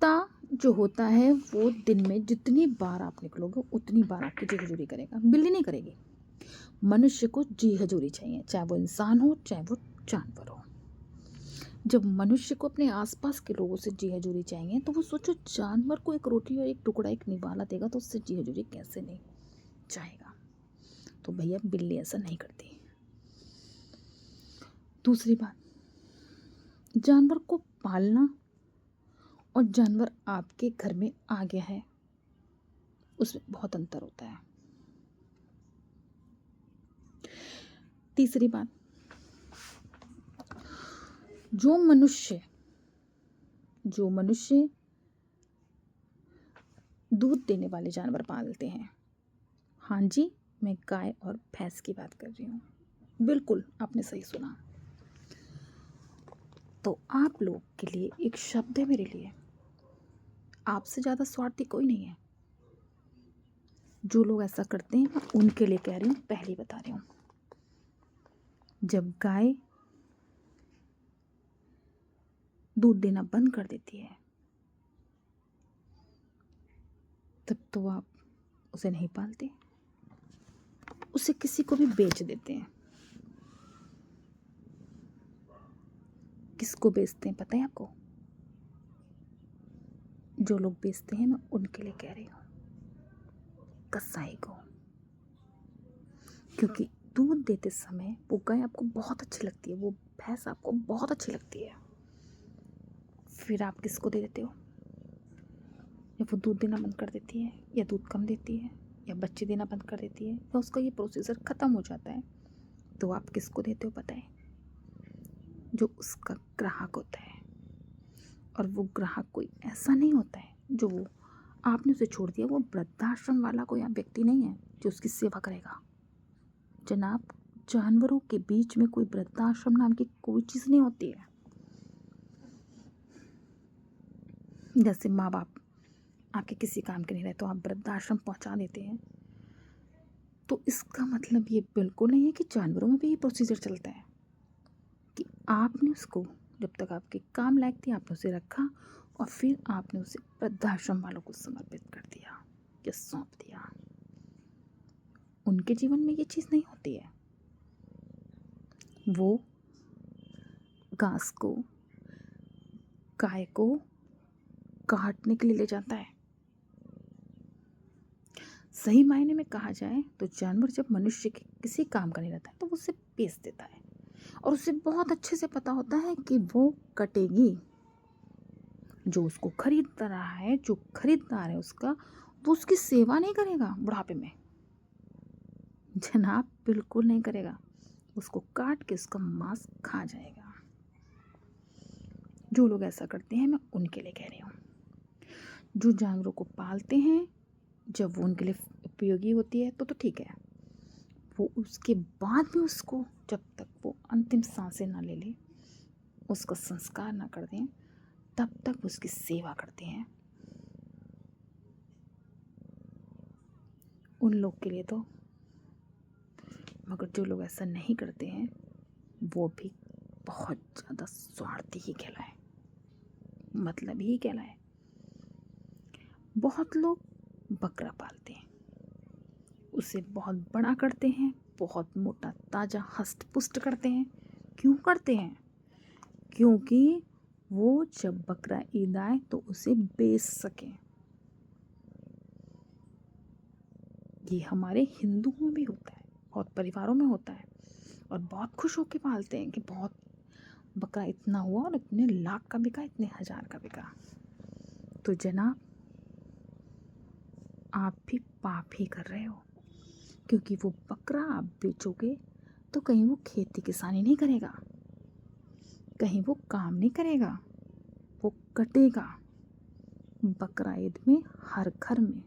कुत्ता जो होता है वो दिन में जितनी बार आप निकलोगे उतनी बार आपकी जी हजूरी करेगा, बिल्ली नहीं करेगी। मनुष्य को जी हजूरी चाहिए, चाहे वो इंसान हो चाहे वो जानवर हो। जब मनुष्य को अपने आसपास के लोगों से जी हजूरी चाहिए तो वो सोचो जानवर को एक रोटी और एक टुकड़ा एक निवाला देगा तो उससे जी हजूरी कैसे नहीं चाहेगा। तो भैया बिल्ली ऐसा नहीं करती। दूसरी बात, जानवर को पालना और जानवर आपके घर में आ गया है उसमें बहुत अंतर होता है। तीसरी बात, जो मनुष्य दूध देने वाले जानवर पालते हैं, हाँ जी मैं गाय और भैंस की बात कर रही हूँ, बिल्कुल आपने सही सुना। तो आप लोग के लिए एक शब्द है मेरे लिए, आपसे ज़्यादा स्वार्थी कोई नहीं है। जो लोग ऐसा करते हैं मैं उनके लिए कह रही हूँ, पहले बता रही हूँ। जब गाय दूध देना बंद कर देती है तब तो आप उसे नहीं पालते, उसे किसी को भी बेच देते हैं। किसको बेचते हैं पता है आपको? जो लोग बेचते हैं मैं उनके लिए कह रही हूँ, कसाई को। क्योंकि दूध देते समय वो गाय आपको बहुत अच्छी लगती है, वो भैंस आपको बहुत अच्छी लगती है, फिर आप किसको दे देते हो? या वो दूध देना बंद कर देती है, या दूध कम देती है, या बच्चे देना बंद कर देती है, या उसका ये प्रोसीजर ख़त्म हो जाता है, तो आप किसको देते हो पता है? जो उसका ग्राहक होता है। और वो ग्राहक कोई ऐसा नहीं होता है जो वो आपने उसे छोड़ दिया, वो वृद्धाश्रम वाला कोई व्यक्ति नहीं है जो उसकी सेवा करेगा। जनाब, जानवरों के बीच में कोई वृद्धाश्रम नाम की कोई चीज़ नहीं होती है। जैसे माँ बाप आपके किसी काम के नहीं रहे तो आप वृद्धाश्रम पहुंचा देते हैं, तो इसका मतलब ये बिल्कुल नहीं है कि जानवरों में भी ये प्रोसीजर चलता है कि आपने उसको जब तक आपके काम लायक थी आपने उसे रखा और फिर आपने उसे वृद्धाश्रम वालों को समर्पित कर दिया या सौंप दिया। उनके जीवन में ये चीज़ नहीं होती है। वो घास को गाय को काटने के लिए ले जाता है। सही मायने में कहा जाए तो जानवर जब मनुष्य के किसी काम का नहीं रहता है तो वो उसे बेच देता है और उसे बहुत अच्छे से पता होता है कि वो कटेगी। जो उसको खरीद रहा है, जो खरीददार है उसका, वो उसकी सेवा नहीं करेगा बुढ़ापे में, जनाब बिल्कुल नहीं करेगा। उसको काट के उसका मांस खा जाएगा। जो लोग ऐसा करते हैं मैं उनके लिए कह रही हूँ। जो जानवरों को पालते हैं जब वो उनके लिए उपयोगी होती है तो ठीक है, वो उसके बाद भी उसको जब तक वो अंतिम सांसें ना ले ले, उसका संस्कार ना कर दें, तब तक उसकी सेवा करते हैं। उन लोग के लिए तो, मगर जो लोग ऐसा नहीं करते हैं वो भी बहुत ज़्यादा स्वार्थी ही कहलाए, मतलब ही कहलाए। बहुत लोग बकरा पालते हैं, उसे बहुत बड़ा करते हैं, बहुत मोटा ताज़ा हष्ट पुष्ट करते हैं। क्यों करते हैं? क्योंकि वो जब बकरा ईद आए तो उसे बेच सकें। ये हमारे हिंदुओं में भी होता है, बहुत परिवारों में होता है, और बहुत खुश होकर पालते हैं कि बहुत बकरा इतना हुआ और इतने लाख का बिका, इतने हज़ार का बिका। तो जनाब आप भी पाप ही कर रहे हो, क्योंकि वो बकरा आप बेचोगे तो कहीं वो खेती किसानी नहीं करेगा, कहीं वो काम नहीं करेगा, वो कटेगा। बकरा ईद में हर घर में,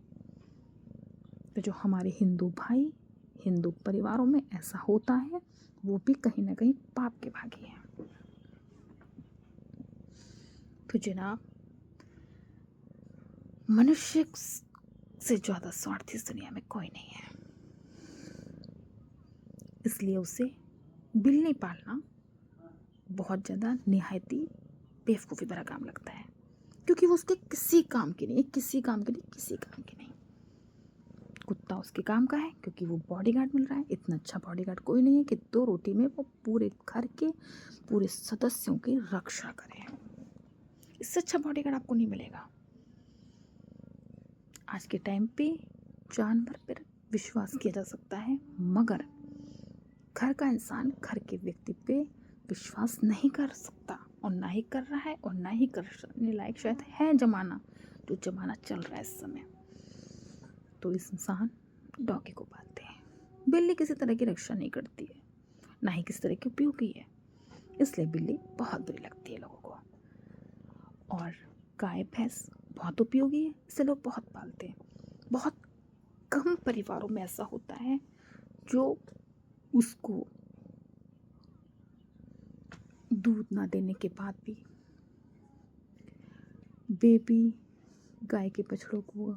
तो जो हमारे हिंदू भाई हिंदू परिवारों में ऐसा होता है वो भी कहीं ना कहीं पाप के भागी हैं। तो जनाब, मनुष्य से ज़्यादा स्वार्थी इस दुनिया में कोई नहीं है, इसलिए उसे बिल्ली पालना बहुत ज़्यादा निहायती बेवकूफ़ी भरा काम लगता है। क्योंकि वो उसके किसी काम की नहीं है, किसी काम की नहीं, किसी काम की नहीं। कुत्ता उसके काम का है क्योंकि वो बॉडीगार्ड मिल रहा है। इतना अच्छा बॉडीगार्ड कोई नहीं है कि 2 रोटी में वो पूरे घर के पूरे सदस्यों की रक्षा करे। इससे अच्छा बॉडीगार्ड आपको नहीं मिलेगा। आज के टाइम पे जानवर पर विश्वास किया जा सकता है, मगर घर का इंसान घर के व्यक्ति पे विश्वास नहीं कर सकता, और ना ही कर रहा है, और ना ही करने लायक शायद है ज़माना, जो ज़माना चल रहा है इस समय। तो इस इंसान डॉगी को पालते हैं। बिल्ली किसी तरह की रक्षा नहीं करती है, ना ही किसी तरह की उपयोगी है, इसलिए बिल्ली बहुत बुरी लगती है लोगों को। और गाय भैंस बहुत उपयोगी है, इसे लोग बहुत पालते हैं। बहुत कम परिवारों में ऐसा होता है जो उसको दूध ना देने के बाद भी, बेबी गाय के बछड़ों को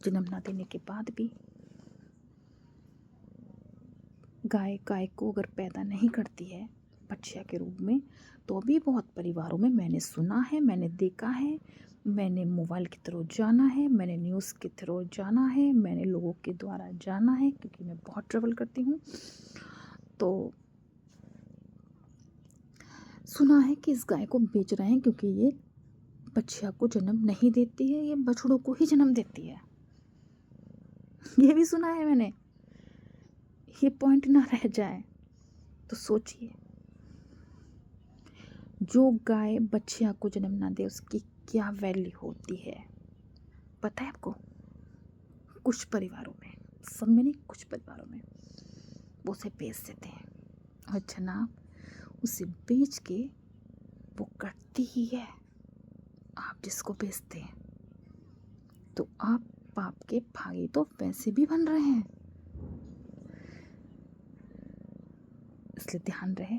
जन्म ना देने के बाद भी, गाय को अगर पैदा नहीं करती है बच्चिया के रूप में, तो भी बहुत परिवारों में मैंने सुना है, मैंने देखा है, मैंने मोबाइल के थ्रू जाना है, मैंने न्यूज़ के थ्रू जाना है, मैंने लोगों के द्वारा जाना है, क्योंकि मैं बहुत ट्रैवल करती हूँ। तो सुना है कि इस गाय को बेच रहे हैं क्योंकि ये बच्चिया को जन्म नहीं देती है, ये बछड़ों को ही जन्म देती है। ये भी सुना है मैंने। ये पॉइंट ना रह जाए तो सोचिए, जो गाय बच्चिया को जन्म ना दे उसकी क्या वैल्यू होती है, पता है आपको? कुछ परिवारों में, सब में नहीं, कुछ परिवारों में वो उसे बेच देते हैं, और जनाब उसे बेच के वो कटती ही है। आप जिसको बेचते हैं तो आप पाप के भागी तो वैसे भी बन रहे हैं, इसलिए ध्यान रहे।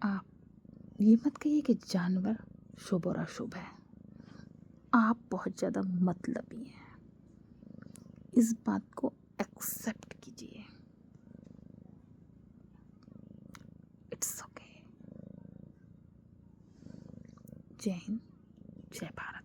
आप ये मत कहिए कि जानवर शुभ और अशुभ है, आप बहुत ज़्यादा मतलबी हैं, इस बात को एक्सेप्ट कीजिए। It's okay. जय हिंद, जय भारत।